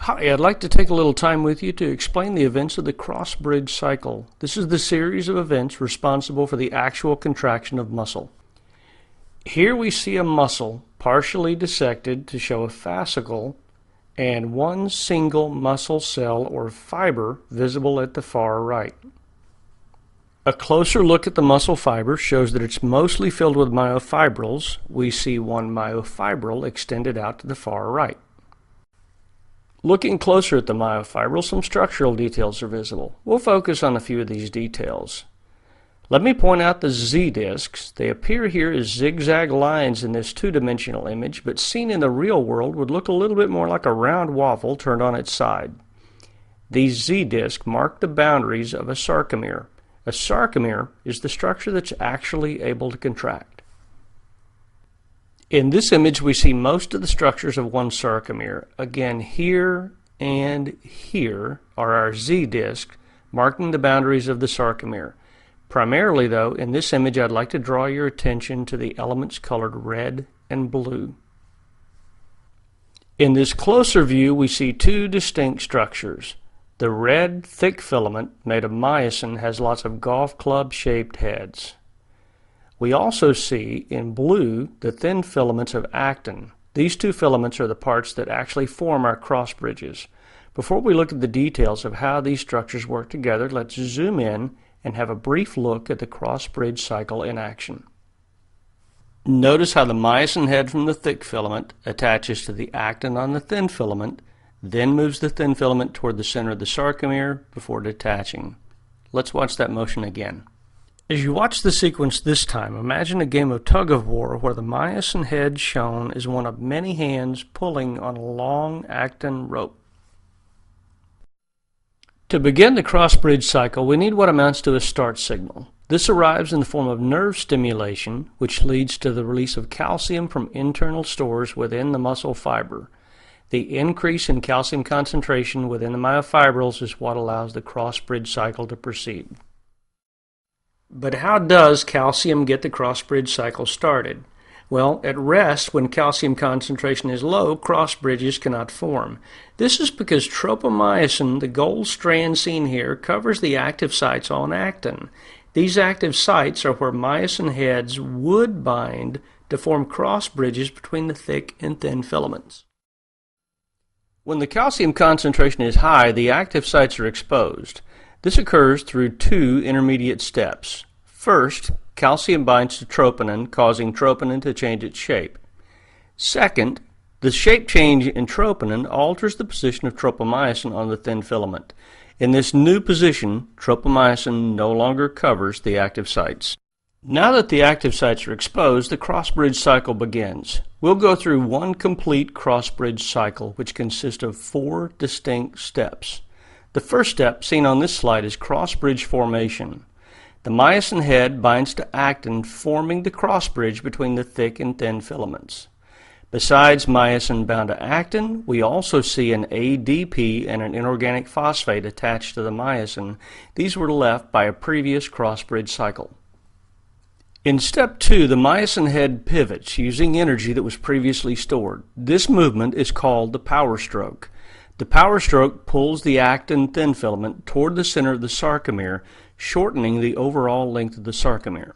Hi, I'd like to take a little time with you to explain the events of the cross-bridge cycle. This is the series of events responsible for the actual contraction of muscle. Here we see a muscle partially dissected to show a fascicle and one single muscle cell or fiber visible at the far right. A closer look at the muscle fiber shows that it's mostly filled with myofibrils. We see one myofibril extended out to the far right. Looking closer at the myofibril, some structural details are visible. We'll focus on a few of these details. Let me point out the Z-discs. They appear here as zigzag lines in this two-dimensional image, but seen in the real world would look a little bit more like a round waffle turned on its side. These Z-discs mark the boundaries of a sarcomere. A sarcomere is the structure that's actually able to contract. In this image, we see most of the structures of one sarcomere. Again, here and here are our Z-discs marking the boundaries of the sarcomere. Primarily, though, in this image, I'd like to draw your attention to the elements colored red and blue. In this closer view, we see two distinct structures. The red, thick filament made of myosin has lots of golf club-shaped heads. We also see, in blue, the thin filaments of actin. These two filaments are the parts that actually form our cross bridges. Before we look at the details of how these structures work together, let's zoom in and have a brief look at the cross-bridge cycle in action. Notice how the myosin head from the thick filament attaches to the actin on the thin filament, then moves the thin filament toward the center of the sarcomere before detaching. Let's watch that motion again. As you watch the sequence this time, imagine a game of tug-of-war where the myosin head shown is one of many hands pulling on a long actin rope. To begin the cross-bridge cycle, we need what amounts to a start signal. This arrives in the form of nerve stimulation, which leads to the release of calcium from internal stores within the muscle fiber. The increase in calcium concentration within the myofibrils is what allows the cross-bridge cycle to proceed. But how does calcium get the cross-bridge cycle started? Well, at rest, when calcium concentration is low, cross bridges cannot form. This is because tropomyosin, the gold strand seen here, covers the active sites on actin. These active sites are where myosin heads would bind to form cross bridges between the thick and thin filaments. When the calcium concentration is high, the active sites are exposed. This occurs through two intermediate steps. First, calcium binds to troponin, causing troponin to change its shape. Second, the shape change in troponin alters the position of tropomyosin on the thin filament. In this new position, tropomyosin no longer covers the active sites. Now that the active sites are exposed, the cross-bridge cycle begins. We'll go through one complete cross-bridge cycle, which consists of 4 distinct steps. The first step, seen on this slide, is cross-bridge formation. The myosin head binds to actin, forming the cross-bridge between the thick and thin filaments. Besides myosin bound to actin, we also see an ADP and an inorganic phosphate attached to the myosin. These were left by a previous cross-bridge cycle. In step 2, the myosin head pivots using energy that was previously stored. This movement is called the power stroke. The power stroke pulls the actin thin filament toward the center of the sarcomere, shortening the overall length of the sarcomere.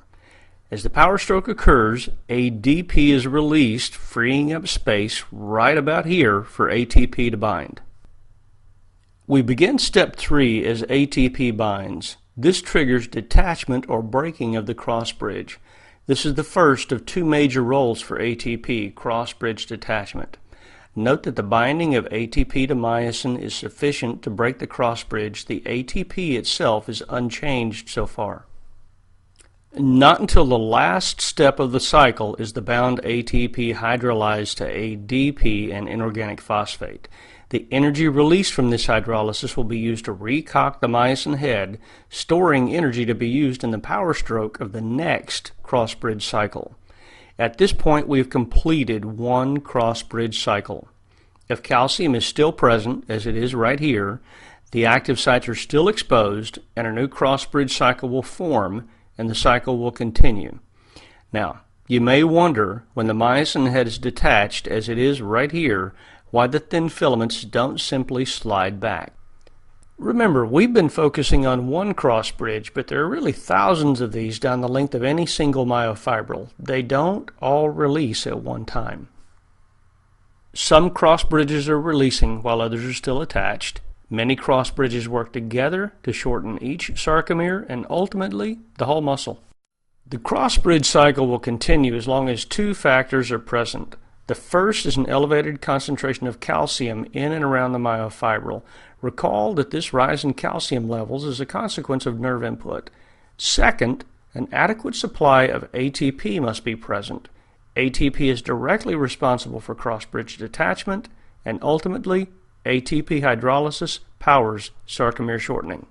As the power stroke occurs, ADP is released, freeing up space right about here for ATP to bind. We begin step 3 as ATP binds. This triggers detachment or breaking of the cross bridge. This is the first of 2 major roles for ATP, cross-bridge detachment. Note that the binding of ATP to myosin is sufficient to break the cross bridge. The ATP itself is unchanged so far. Not until the last step of the cycle is the bound ATP hydrolyzed to ADP and inorganic phosphate. The energy released from this hydrolysis will be used to recock the myosin head, storing energy to be used in the power stroke of the next cross-bridge cycle. At this point, we've completed one cross-bridge cycle. If calcium is still present, as it is right here, the active sites are still exposed, and a new cross-bridge cycle will form, and the cycle will continue. Now, you may wonder, when the myosin head is detached, as it is right here, why the thin filaments don't simply slide back. Remember, we've been focusing on one cross bridge, but there are really thousands of these down the length of any single myofibril. They don't all release at one time. Some cross bridges are releasing while others are still attached. Many cross bridges work together to shorten each sarcomere and ultimately the whole muscle. The cross bridge cycle will continue as long as two factors are present. The first is an elevated concentration of calcium in and around the myofibril. Recall that this rise in calcium levels is a consequence of nerve input. Second, an adequate supply of ATP must be present. ATP is directly responsible for cross-bridge detachment, and ultimately, ATP hydrolysis powers sarcomere shortening.